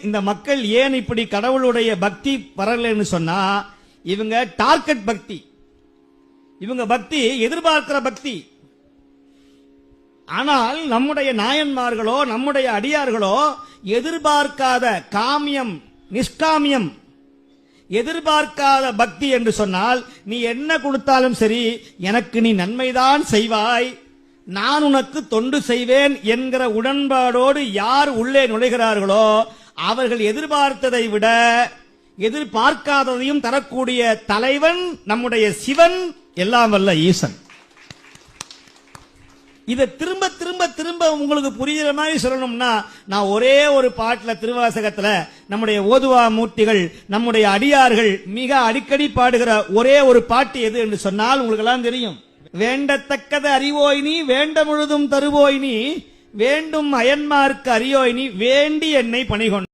இந்த மக்கள் ஏன் இப்படி கடவுளுடைய பக்தி வரலன்னு சொன்னா இவங்க டார்கெட் பக்தி, இவங்க பக்தி எதிர்பார்க்கிற பக்தி. ஆனால் நம்முடைய நாயன்மார்களோ நம்முடைய அடியார்களோ எதிர்பார்க்காத காமியம், நிஷ்காமியம், எதிர்பார்க்காத பக்தி என்று சொன்னால் நீ என்ன கொடுத்தாலும் சரி எனக்கு நீ நன்மைதான் செய்வாய், நான் உனக்கு தொண்டு செய்வேன் என்கிற உடன்பாடோடு யார் உள்ளே நுழைகிறார்களோ அவர்கள் எதிர்பார்த்ததை விட எதிர்பார்க்காததையும் தரக்கூடிய தலைவன் நம்முடைய சிவன், எல்லாம் வல்ல ஈசன். இதை திரும்ப திரும்ப திரும்ப உங்களுக்கு புரியுற மாதிரி சொல்லணும்னா நான் ஒரே ஒரு பாட்டுல திருவாசகத்துல நம்முடைய ஓதுவா மூர்த்திகள் நம்முடைய அடியார்கள் மிக அடிக்கடி பாடுகிற ஒரே ஒரு பாட்டு எது என்று சொன்னால் உங்களுக்கு எல்லாம் தெரியும். வேண்டத்தக்கது அறிவோய் நீ, வேண்ட முழுதும் தருவோய் நீ, வேண்டும் அயன்மார்க்கு அறியோய் நீ, வேண்டி என்னை பணிகொண்ட